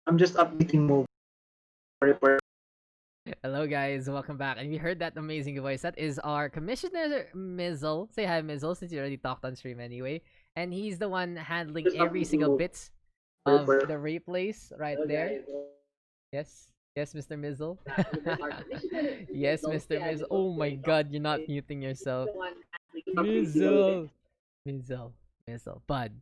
I'm just updating mode. Hello guys, welcome back. And we heard that amazing voice. That is our Commissioner Mizzle. Say hi Mizzle since you already talked on stream anyway. And he's the one handling Just every updating single mode. bits of the replays right there. Yes. Yes, Mr. Mizzle. Yes, Mr. Mizzle. Oh my god, you're not muting yourself. Mizzle. Mizzle. Mizzle. Bud.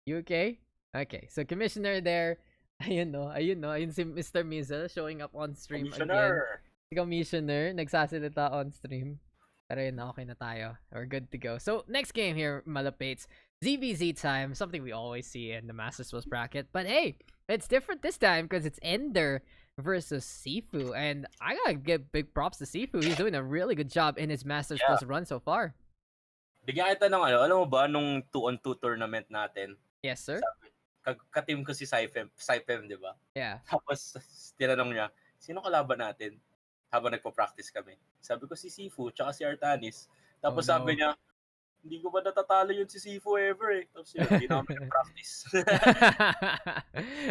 You okay? Okay, so Commissioner there. Ayun si Mr. Mizzle showing up on stream again. Commissioner! Si Commissioner, nagsasalita on stream. Pero yun na, okay na tayo. We're good to go. So, next game here, Malupeyt. ZVZ time, something we always see in the Masters Plus bracket. But hey, it's different this time because it's EnDerr versus SiFu. And I gotta give big props to SiFu. He's doing a really good job in his Masters Yeah. Plus run so far. Bigyan kita ng alam mo ba, nung 2-on-2 tournament natin, Yes, sir? ka-team ko si SiFem, di ba? Yeah. Tapos, tinanong niya, sino kalaban natin? Habang nagpo-practice kami. Sabi ko si SiFu, tsaka si Artanis. Tapos sabi niya, hindi ko ba natatalo yun si SiFu ever eh. Tapos yun, hindi na kami nag-practice.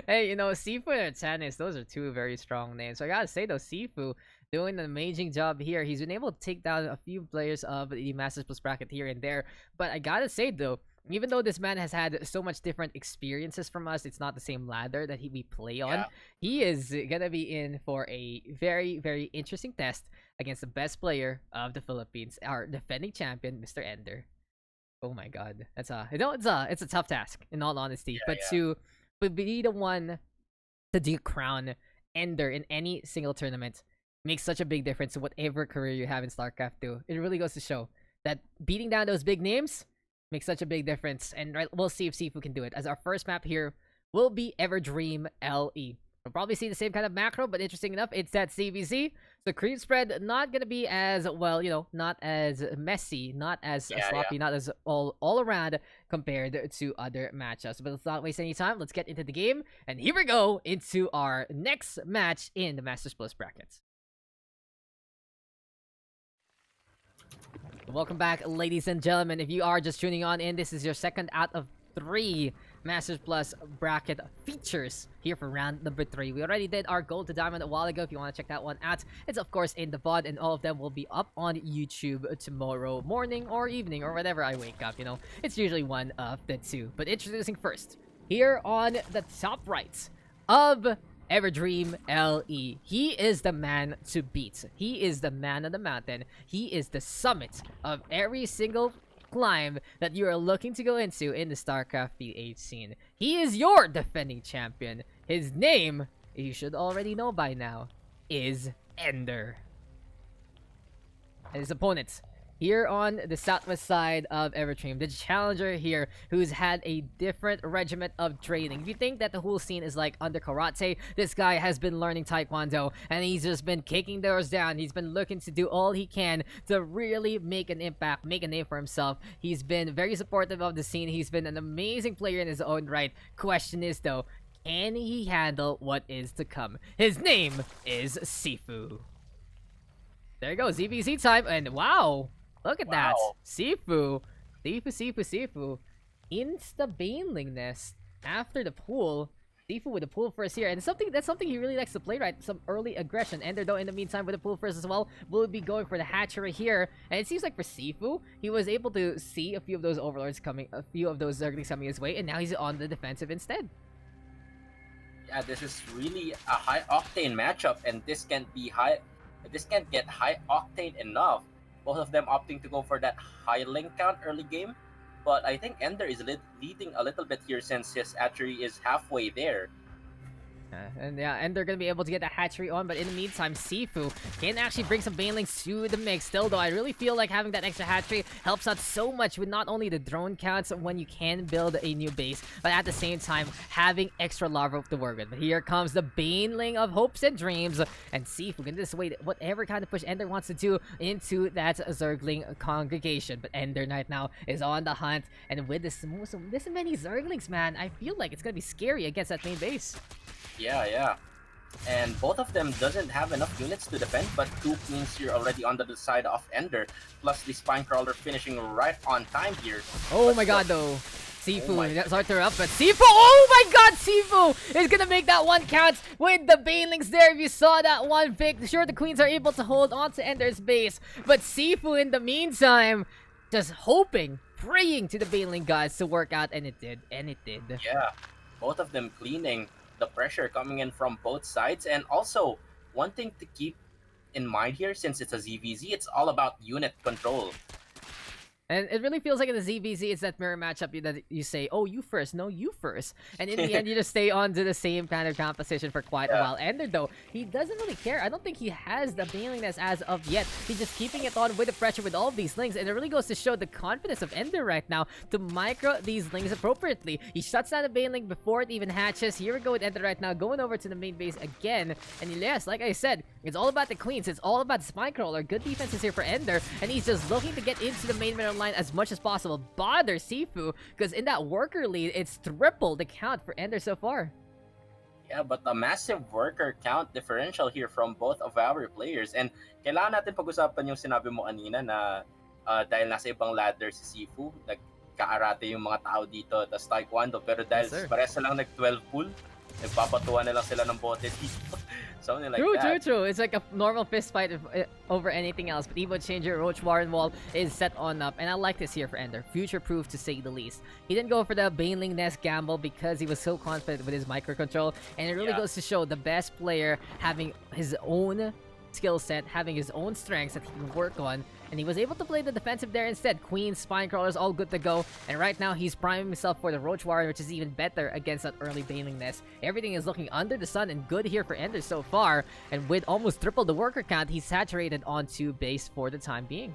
Hey, SiFu and Artanis, those are two very strong names. So I gotta say though, SiFu doing an amazing job here. He's been able to take down a few players of the Masters Plus bracket here and there. But I gotta say though, even though this man has had so much different experiences from us, it's not the same ladder that we play on. Yeah. He is gonna be in for a very, very interesting test against the best player of the Philippines, our defending champion, Mr. EnDerr. Oh my god, it's a tough task in all honesty. But to be the one to decrown EnDerr in any single tournament makes such a big difference to whatever career you have in StarCraft 2. It really goes to show that beating down those big names makes such a big difference. And we'll see if SiFu can do it. As our first map here will be EverDream LE. We'll probably see the same kind of macro, but interesting enough, it's that CVZ. So creep spread not gonna be as well, not as messy, not as sloppy, not as all around compared to other matchups. But let's not waste any time. Let's get into the game, and here we go into our next match in the Masters Plus brackets. Welcome back, ladies and gentlemen. If you are just tuning on in, this is your second out of 3 Masters Plus bracket features here for round number 3. We already did our Gold to Diamond a while ago. If you want to check that one out, it's of course in the VOD, and all of them will be up on YouTube tomorrow morning or evening or whenever I wake up. It's usually one of the two. But introducing first, here on the top right of EverDream LE. He is the man to beat. He is the man on the mountain. He is the summit of every single climb that you are looking to go into in the StarCraft PH scene. He is your defending champion. His name, you should already know by now, is EnDerr. And his opponent, here on the southwest side of EverDream, the challenger here, who's had a different regiment of training. If you think that the whole scene is like under karate, this guy has been learning taekwondo, and he's just been kicking doors down. He's been looking to do all he can to really make an impact, make a name for himself. He's been very supportive of the scene. He's been an amazing player in his own right. Question is though, can he handle what is to come? His name is SiFu. There you go, ZVZ time, and wow! Look at that. SiFu. Insta-Baneling Nest after the pool. SiFu with the pool first here. And that's something he really likes to play, right? Some early aggression. EnDerr, though, in the meantime, with the pool first as well, will be going for the hatchery here. And it seems like for SiFu, he was able to see a few of those overlords coming, a few of those zerglings coming his way, and now he's on the defensive instead. Yeah, this is really a high-octane matchup, and this can't get high-octane enough. Both of them opting to go for that high link count early game. But I think EnDerr is leading a little bit here since his hatchery is halfway there. And they're gonna be able to get the hatchery on, but in the meantime, SiFu can actually bring some banelings to the mix. Still, though, I really feel like having that extra hatchery helps out so much with not only the drone counts when you can build a new base, but at the same time, having extra larva to work with. But here comes the baneling of hopes and dreams, and SiFu can just wait whatever kind of push EnDerr wants to do into that Zergling congregation. But EnDerr right now is on the hunt, and with this many Zerglings, man, I feel like it's gonna be scary against that main base. Yeah. And both of them doesn't have enough units to defend, but 2 queens here already on the side of EnDerr, plus the Spinecrawler finishing right on time here. Oh my god, though. SiFu, start her up, but SiFu, oh my god, SiFu is gonna make that one count with the Banelings there. If you saw that one, Vic, sure the Queens are able to hold on to EnDerr's base, but SiFu in the meantime, just hoping, praying to the Baneling guys to work out, and it did, Yeah, both of them cleaning the pressure coming in from both sides, and also one thing to keep in mind here, since it's a ZVZ, it's all about unit control. And it really feels like in the ZVZ, it's that mirror matchup that you say, oh, you first, no, you first. And in the end, you just stay on to the same kind of composition for quite a while. EnDerr, though, he doesn't really care. I don't think he has the Banelingness as of yet. He's just keeping it on with the pressure with all of these links. And it really goes to show the confidence of EnDerr right now to micro these links appropriately. He shuts down the Baneling before it even hatches. Here we go with EnDerr right now, going over to the main base again. And yes, like I said, it's all about the Queens. It's all about the Spinecrawler. Good defense is here for EnDerr. And he's just looking to get into the main middle line as much as possible, bother SiFu, because in that worker lead, it's triple the count for EnDerr so far. Yeah, but a massive worker count differential here from both of our players. And kailangan natin pag-usapan yung sinabi mo kanina na dahil nasa ibang ladder si SiFu, nagkaarate yung mga tao dito, tas taekwondo, pero dahil parehas lang nag-12 pool, nagpapatuwa na lang sila ng bote dito. Something like that. True. It's like a normal fist fight over anything else. But Evo Changer, Roach Warren Wall is set on up. And I like this here for EnDerr. Future-proof to say the least. He didn't go for the Baneling Nest gamble because he was so confident with his microcontrol. And it really goes to show the best player having his own skill set, having his own strengths that he can work on, and he was able to play the defensive there instead. Queen, Spinecrawlers, all good to go, and right now he's priming himself for the Roach Warrior, which is even better against that early Baneling Nest. Everything is looking under the sun and good here for EnDerr so far, and with almost triple the worker count, he's saturated onto base for the time being.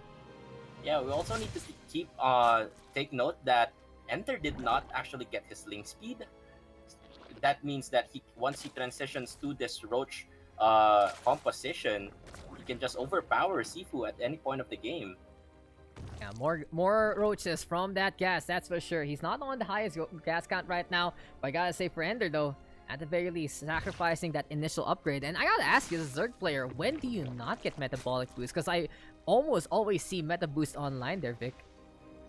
Yeah, we also need to take note that EnDerr did not actually get his link speed. That means that once he transitions to this Roach composition, he can just overpower SiFu at any point of the game. Yeah, more roaches from that gas, that's for sure. He's not on the highest gas count right now, but I gotta say for EnDerr though, at the very least, sacrificing that initial upgrade. And I gotta ask you as a Zerg player, when do you not get Metabolic Boost? Because I almost always see Meta Boost online there, Vic.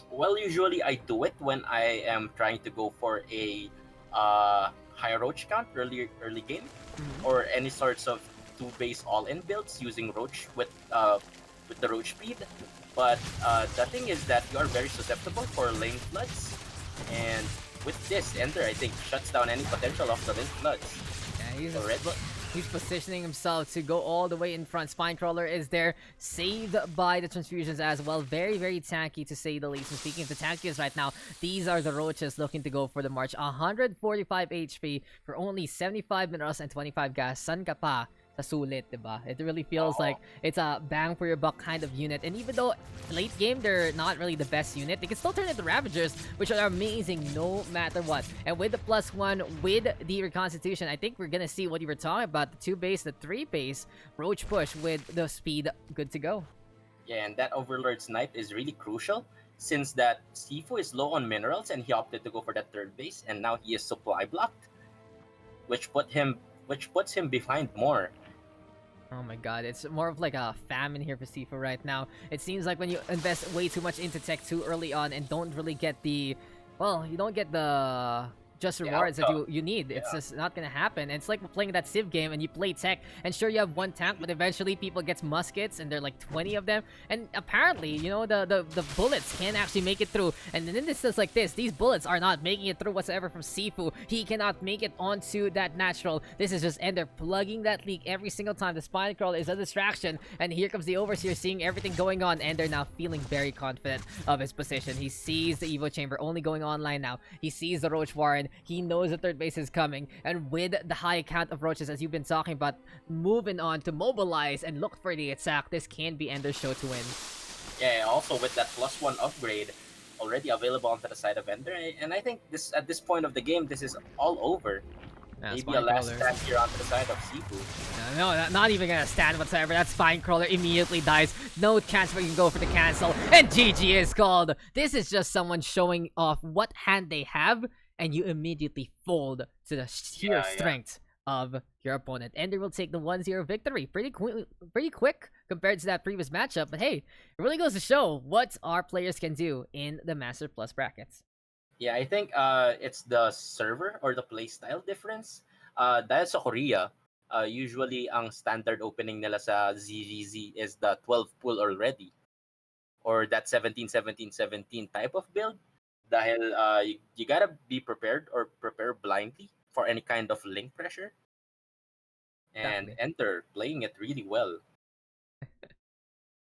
Well, usually I do it when I am trying to go for a high roach count early game, or any sorts of 2-base all-in builds using roach with the roach speed. But the thing is that you are very susceptible for lane floods, and with this, EnDerr I think shuts down any potential of the lane floods. Yeah, he's positioning himself to go all the way in front. Spinecrawler is there, saved by the transfusions as well. Very, very tanky to say the least. And speaking of the tankiest right now, these are the roaches looking to go for the march. 145 HP for only 75 minerals and 25 gas. San ka pa sa sulit, diba? It really feels like it's a bang for your buck kind of unit. And even though late game they're not really the best unit, they can still turn into Ravagers, which are amazing no matter what. And with the +1, with the Reconstitution, I think we're gonna see what you were talking about, the 2-base, the 3-base Roach push with the speed good to go. Yeah, and that Overlord Snipe is really crucial, since that SiFu is low on minerals and he opted to go for that 3rd base, and now he is supply blocked, which puts him behind more. Oh my god, it's more of like a famine here for SiFu right now. It seems like when you invest way too much into tech too early on and don't really get the... Well, you don't get the just rewards that you need. It's just not gonna happen. And it's like playing that Civ game and you play tech, and sure you have one tank, but eventually people get muskets and there are like 20 of them, and apparently, you know, the bullets can't actually make it through. And in instances like this, these bullets are not making it through whatsoever from SiFu. He cannot make it onto that natural. This is just EnDerr plugging that leak every single time. The Spinecrawler is a distraction, and here comes the Overseer seeing everything going on. EnDerr now feeling very confident of his position. He sees the Evo Chamber only going online now. He sees the Roach Warren. He knows the 3rd base is coming, and with the high count of roaches, as you've been talking about, moving on to mobilize and look for the attack, this can be EnDerr's show to win. Yeah, also with that +1 upgrade already available onto the side of EnDerr, and I think this at this point of the game, this is all over. Maybe a last stand here onto the side of SiFu. No, not even gonna stand whatsoever. That Spinecrawler immediately dies. No chance we can go for the cancel, and GG is called. This is just someone showing off what hand they have, and you immediately fold to the sheer strength of your opponent. EnDerr will take the 1-0 victory pretty quick compared to that previous matchup. But hey, it really goes to show what our players can do in the Master Plus brackets. Yeah, I think it's the server or the playstyle difference. Dahil sa Korea, usually ang standard opening nila sa ZVZ is the 12 pull already, or that 17-17-17 type of build. Dahil you gotta be prepared or prepare blindly for any kind of link pressure. And Exactly. EnDerr playing it really well.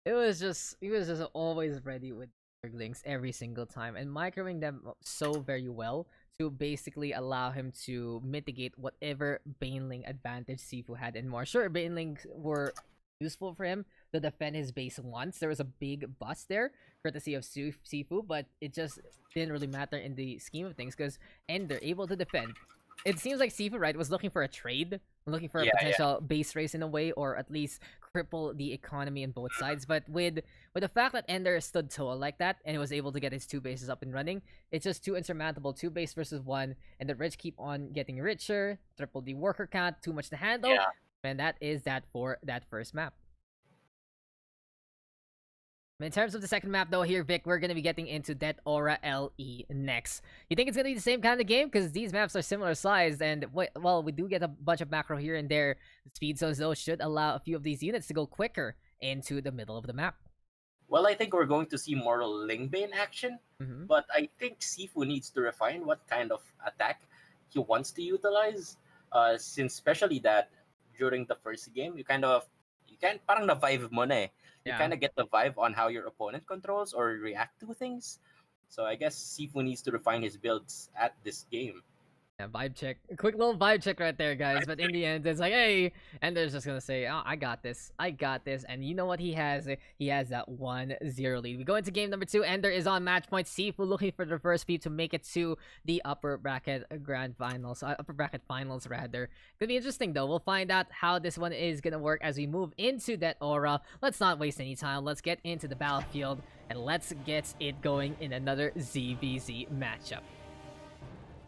He was just always ready with links every single time and microwing them so very well to basically allow him to mitigate whatever Baneling advantage SiFu had and more. Sure, Banelings were useful for him to defend his base once. There was a big bust there, courtesy of SiFu, but it just didn't really matter in the scheme of things because EnDerr able to defend. It seems like SiFu, right, was looking for a trade, looking for a Yeah, yeah. potential base race in a way, or at least cripple the economy on both sides. But with the fact that EnDerr stood tall like that and was able to get his two bases up and running, it's just too insurmountable. Two base versus one, and the rich keep on getting richer. Triple the worker count, too much to handle, Yeah. and that is that for that first map. In terms of the second map, though, here, Vic, we're going to be getting into Deathaura LE next. You think it's going to be the same kind of game? Because these maps are similar sized, and, well, we do get a bunch of macro here and there. The speed zones, though, should allow a few of these units to go quicker into the middle of the map. Well, I think we're going to see more Lingbane action, but I think SiFu needs to refine what kind of attack he wants to utilize. Since especially that during the first game, you can parang na-vibe mo na eh. You Yeah. kind of get the vibe on how your opponent controls or react to things. So I guess SiFu needs to refine his builds at this game. Yeah, vibe check. A quick little vibe check right there, guys. But in the end, it's like, hey, and there's just gonna say, oh, I got this. I got this. And you know what he has? He has that 1-0 lead. We go into game number 2. EnDerr is on match point. SiFu looking for the first sweep to make it to the upper bracket upper bracket finals, rather. Gonna be interesting, though. We'll find out how this one is gonna work as we move into Deathaura. Let's not waste any time. Let's get into the battlefield, and let's get it going in another ZVZ matchup.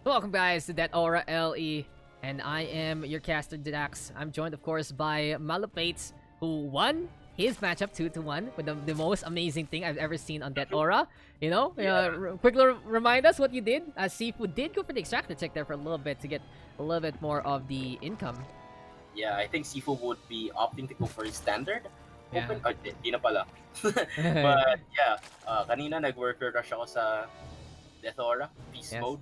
Welcome, guys, to Deathaura LE, and I am your caster, Daks. I'm joined, of course, by Malupeyt, who won his matchup 2-1 with the most amazing thing I've ever seen on Deathaura. You know, quick little remind us what you did. SiFu did go for the extractor check there for a little bit to get a little bit more of the income. Yeah, I think SiFu would be opting to go for his standard. Yeah. Open, di na pala. But yeah, kanina nag-worker rush ako sa Deathaura, Beast Yes. Mode.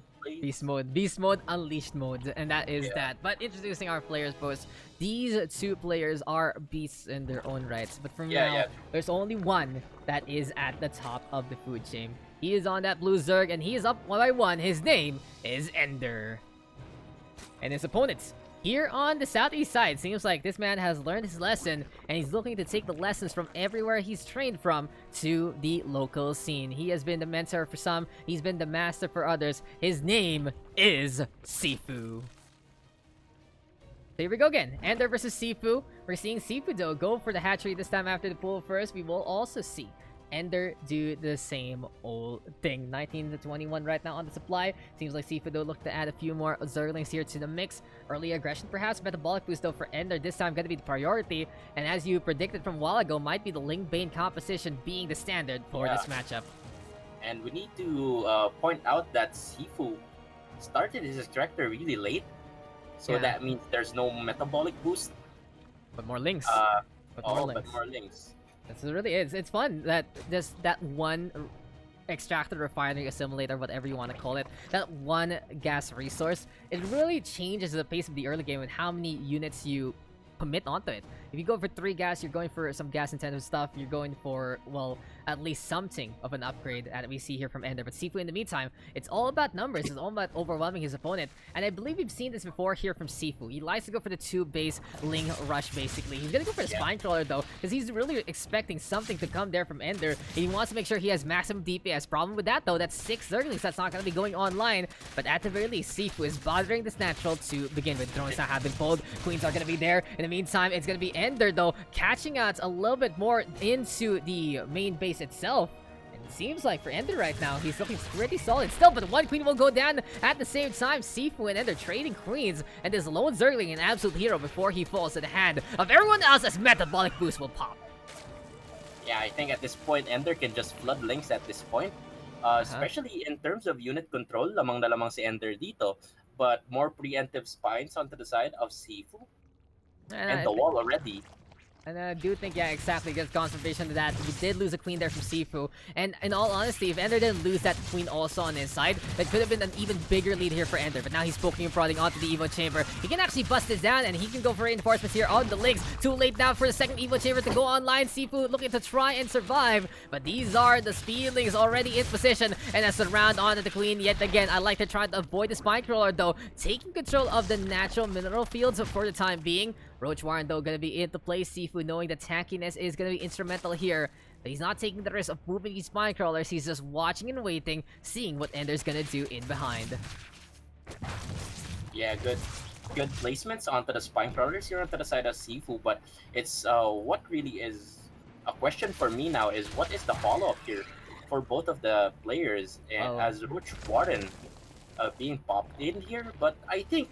Beast mode, unleashed mode, and that is that. But introducing our players, both these two players are beasts in their own rights. But from now, there's only one that is at the top of the food chain. He is on that blue Zerg, and he is up 1 by 1. His name is EnDerr. And his opponents here on the southeast side, seems like this man has learned his lesson, and he's looking to take the lessons from everywhere he's trained from to the local scene. He has been the mentor for some, he's been the master for others. His name is SiFu. So here we go again. EnDerr versus SiFu. We're seeing SiFu, though, go for the hatchery this time after the pool first. We will also see EnDerr do the same old thing. 19-21 right now on the supply. Seems like SiFu, though, look to add a few more Zerglings here to the mix. Early aggression, perhaps. Metabolic boost, though, for EnDerr. This time, going to be the priority. And as you predicted from a while ago, might be the Lingbane composition being the standard for this matchup. And we need to point out that SiFu started his extractor really late. So that means there's no metabolic boost. But more links. But more links. That's really is. It's fun that just that one extractor, refinery, assimilator, whatever you want to call it, that one gas resource, it really changes the pace of the early game and how many units you commit onto it. If you go for 3 gas, you're going for some gas intensive stuff. You're going for, well, at least something of an upgrade that we see here from EnDerr. But SiFu, in the meantime, it's all about numbers. It's all about overwhelming his opponent. And I believe we've seen this before here from SiFu. He likes to go for the 2-base Ling rush, basically. He's gonna go for the Spine Crawler, though, because he's really expecting something to come there from EnDerr. He wants to make sure he has maximum DPS. Problem with that, though, that's 6 Zerglings. That's not gonna be going online. But at the very least, SiFu is bothering this natural to begin with. Drones now have been pulled. Queens are gonna be there. In the meantime, it's gonna be EnDerr, though, catching out a little bit more into the main base itself. And it seems like for EnDerr right now, he's looking pretty solid still, but one queen will go down at the same time. SiFu and EnDerr trading queens, and this lone Zergling, an absolute hero before he falls to the hand of everyone else as metabolic boost will pop. Yeah, I think at this point, EnDerr can just flood links at this point. Uh-huh. especially in terms of unit control, lamang na lamang si EnDerr dito, but more preemptive spines onto the side of SiFu And and I the think wall already. And I do think, yeah, exactly, gets confirmation to that. We did lose a queen there from SiFu. And in all honesty, if EnDerr didn't lose that queen also on his side, that could have been an even bigger lead here for EnDerr. But now he's poking and prodding onto the Evo Chamber. He can actually bust this down, and he can go for reinforcements here on the links. Too late now for the second Evo Chamber to go online. SiFu looking to try and survive. But these are the Speedlings already in position. And a surround onto the queen yet again. I like to try to avoid the Spine Crawler, though. Taking control of the natural mineral fields for the time being. Roach Warren, though, gonna be into play. SiFu knowing that tankiness is gonna be instrumental here. But he's not taking the risk of moving these spine crawlers. He's just watching and waiting, seeing what EnDerr's gonna do in behind. Yeah, good placements onto the spine crawlers here onto the side of SiFu, but it's what really is a question for me now is what is the follow-up here for both of the players Oh, as Roach Warren being popped in here, but I think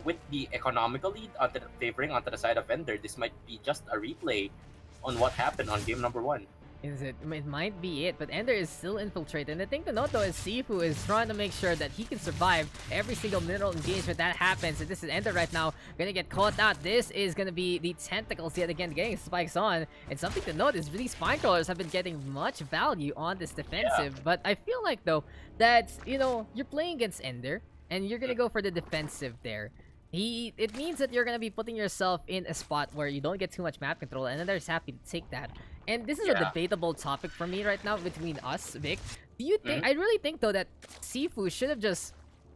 with the economical lead favoring onto the side of EnDerr, this might be just a replay on what happened on game number 1. is it? It might be it, but EnDerr is still infiltrated. And the thing to note, though, is SiFu is trying to make sure that he can survive every single mineral engagement that happens. And this is EnDerr right now, gonna get caught out. This is gonna be the tentacles yet again, getting spikes on. And something to note is these spine crawlers have been getting much value on this defensive. Yeah. But I feel like, though, that, you're playing against EnDerr, and you're gonna go for the defensive there. It means that you're gonna be putting yourself in a spot where you don't get too much map control, and EnDerr's happy to take that. And this is a Yeah. debatable topic for me right now between us, Vic. Do you think? Mhm. I really think, though, that SiFu should have just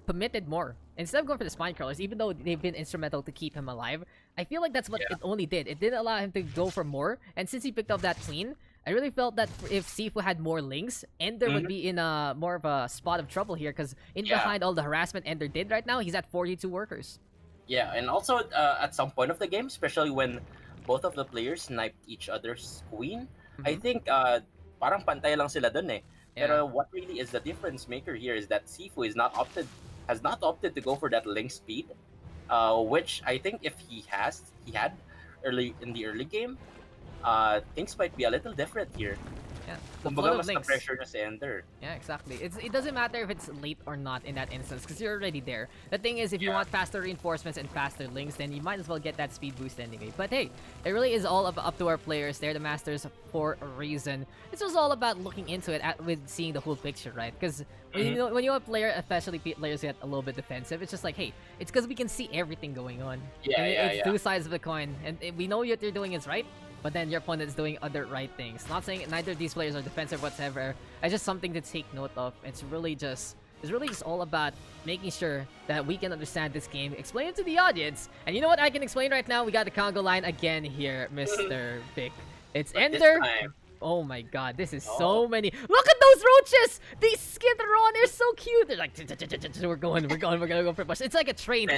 committed more instead of going for the spine crawlers, even though they've been instrumental to keep him alive. I feel like that's what Yeah. it only did. It didn't allow him to go for more. And since he picked up that queen, I really felt that if SiFu had more links, EnDerr would Mhm. be in a more of a spot of trouble here, because in Yeah. behind all the harassment EnDerr did right now, he's at 42 workers. Yeah, and also at some point of the game, especially when both of the players sniped each other's queen, I Mhm. think parang pantay lang sila dun eh. Yeah. Pero what really is the difference maker here is that SiFu has not opted to go for that link speed, which I think if he had early in the early game, things might be a little different here. Yeah. The Kumbaga flood of mas links. na-pressure na si EnDerr. Yeah, exactly. It doesn't matter if it's late or not in that instance, because you're already there. The thing is, if you Yeah. want faster reinforcements and faster links, then you might as well get that speed boost anyway. But hey, it really is all up to our players. They're the masters for a reason. This was all about looking into it with seeing the whole picture, right? Because when you have a player, especially players get a little bit defensive, it's just like, hey, it's because we can see everything going on. Yeah, And yeah, it's yeah. two sides of the coin, and we know what you're doing is right. But then your opponent is doing other right things. Not saying neither of these players are defensive whatsoever. It's just something to take note of. It's really just all about making sure that we can understand this game, explain it to the audience. And you know what I can explain right now? We got the Congo line again here, Mr. Vic. It's But this EnDerr. time, Oh my god, this is Oh. so many. Look at those roaches! They skid around, they're so cute. They're like, we're gonna go for a push. It's like a train.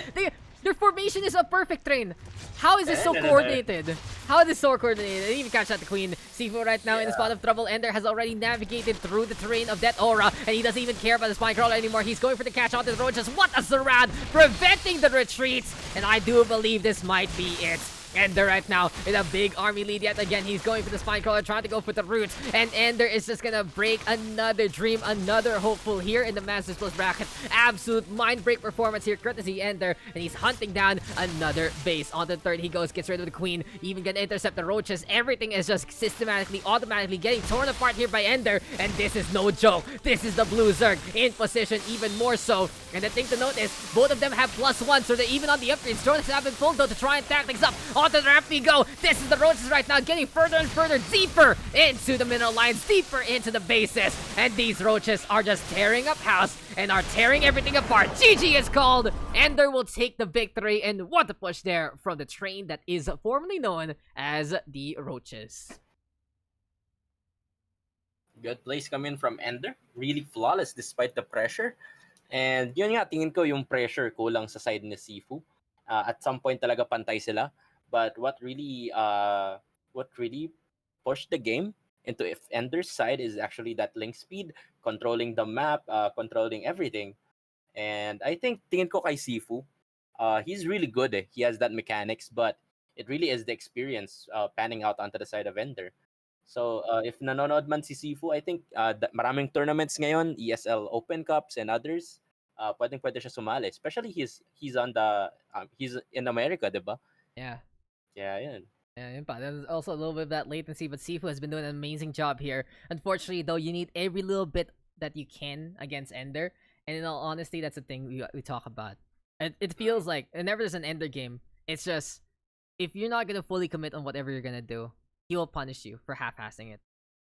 Their formation is a perfect train. How is this so coordinated? How is this so coordinated? They didn't even catch out the queen. SiFu right now in a spot of trouble. EnDerr has already navigated through the terrain of Deathaura, and he doesn't even care about the spine crawler anymore. He's going for the catch onto the roaches. What a surround, preventing the retreat. And I do believe this might be it. EnDerr right now in a big army lead yet again. He's going for the spine crawler, trying to go for the roots. And EnDerr is just gonna break another dream, another hopeful here in the Masters Plus bracket. Absolute mind break performance here, courtesy EnDerr. And he's hunting down another base. On the third, he goes, gets rid of the queen. Even gonna intercept the roaches. Everything is just systematically, automatically getting torn apart here by EnDerr. And this is no joke. This is the Blue Zerg in position, even more so. And the thing to note is, both of them have +1, so they're even on the upgrades. Drones have been pulled though to try and tack things up. Onto the ramp we go. This is the roaches right now, getting further and further deeper into the mineral lines, deeper into the bases. And these roaches are just tearing up house and are tearing everything apart. GG is called. EnDerr will take the victory, and what a push there from the train that is formerly known as the roaches. good plays come in from EnDerr. Really flawless despite the pressure. And yun nga, tingin ko yung pressure kulang sa side ni SiFu. At some point talaga pantay sila. But what really pushed the game into if EnDerr's side is actually that link speed, controlling the map, controlling everything. And I think tingin ko kay SiFu, he's really good. He has that mechanics, but it really is the experience panning out onto the side of EnDerr. So if nanonood man si Sifu, I think maraming tournaments ngayon, ESL Open Cups and others. Pwede siya sumali. Especially he's on the he's in America, 'di ba? Yeah. Yeah, yun. Yeah, yun pa. There's also a little bit of that latency, but SiFu has been doing an amazing job here. Unfortunately, though, you need every little bit that you can against EnDerr. And in all honesty, that's the thing we talk about. It feels like whenever there's an EnDerr game, it's just if you're not gonna fully commit on whatever you're gonna do, he will punish you for half-assing it.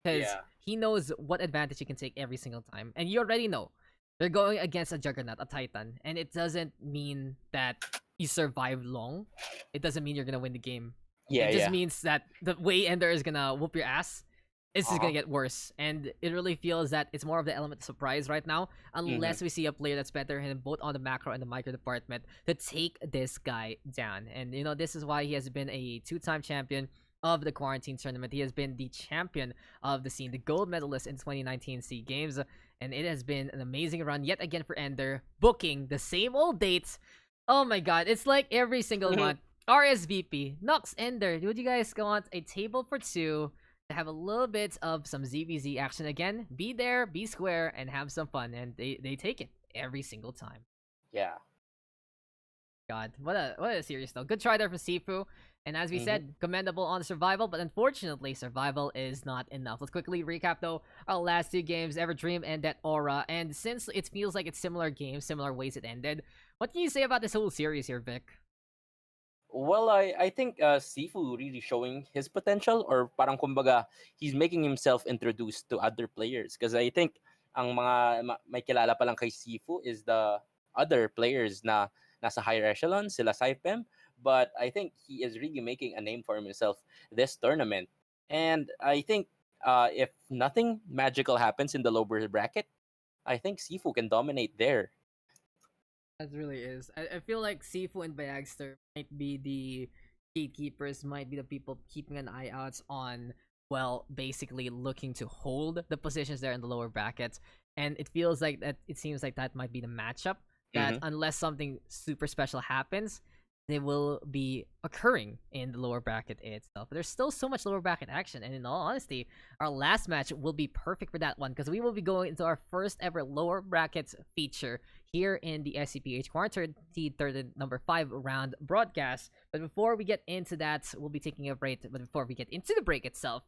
Because Yeah. he knows what advantage you can take every single time. And you already know. They're going against a juggernaut, a titan. And it doesn't mean that you survive long. It doesn't mean you're gonna win the game. Yeah, It just yeah. means that the way EnDerr is gonna whoop your ass, it's just gonna Uh-huh. get worse. And it really feels that it's more of the element of surprise right now, unless we see a player that's better than him both on the macro and the micro department to take this guy down. And you know, this is why he has been a two-time champion of the quarantine tournament. He has been the champion of the scene, the gold medalist in 2019 SEA Games, and it has been an amazing run yet again for EnDerr, booking the same old dates. Oh my god, it's like every single Mhm. month. RSVP, Nox, EnDerr, would you guys want a table for two to have a little bit of some ZVZ action again? Be there, be square, and have some fun. And they take it every single time. Yeah. God, what a series though. Good try there for SiFu. And as we Mhm. said, commendable on survival, but unfortunately, survival is not enough. Let's quickly recap though our last two games, Everdream and Deathaura. And since it feels like it's similar games, similar ways it ended, what can you say about this whole series here, Vic? Well, I think Sifu really showing his potential, or parang kumbaga he's making himself introduced to other players, because I think ang may kilala pa lang kay Sifu is the other players na nasa higher echelon, sila Saipem, but I think he is really making a name for himself this tournament. And I think if nothing magical happens in the lower bracket, I think Sifu can dominate there. That really is. I feel like SiFu and Bayagster might be the gatekeepers, might be the people keeping an eye out on, well, basically looking to hold the positions there in the lower brackets. And it feels like that, it seems like that might be the matchup that Mhm. unless something super special happens, they will be occurring in the lower bracket itself. But there's still so much lower bracket action, and in all honesty, our last match will be perfect for that one because we will be going into our first ever lower brackets feature here in the SCPH Quarantine third number 5 round broadcast. But before we get into that, we'll be taking a break. But before we get into the break itself,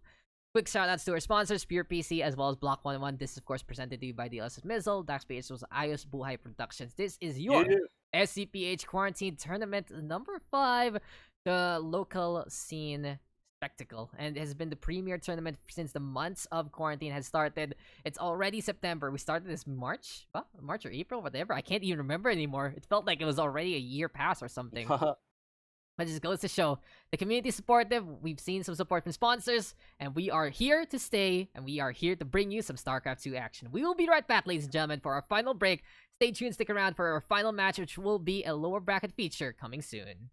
quick shout outs to our sponsors, Pure PC, as well as Block 101. This is, of course, presented to you by the LSS Mizzle, Daks was iOS Buhay Productions. This is your Yeah. SCPH Quarantine Tournament number 5, the local scene spectacle, and it has been the premier tournament since the months of quarantine has started. It's already September. We started this March, well, March or April, whatever. I can't even remember anymore. It felt like it was already a year past or something. But it just goes to show the community is supportive. We've seen some support from sponsors, and we are here to stay, and we are here to bring you some StarCraft 2 action. We will be right back, ladies and gentlemen, for our final break. Stay tuned, stick around for our final match, which will be a lower bracket feature coming soon.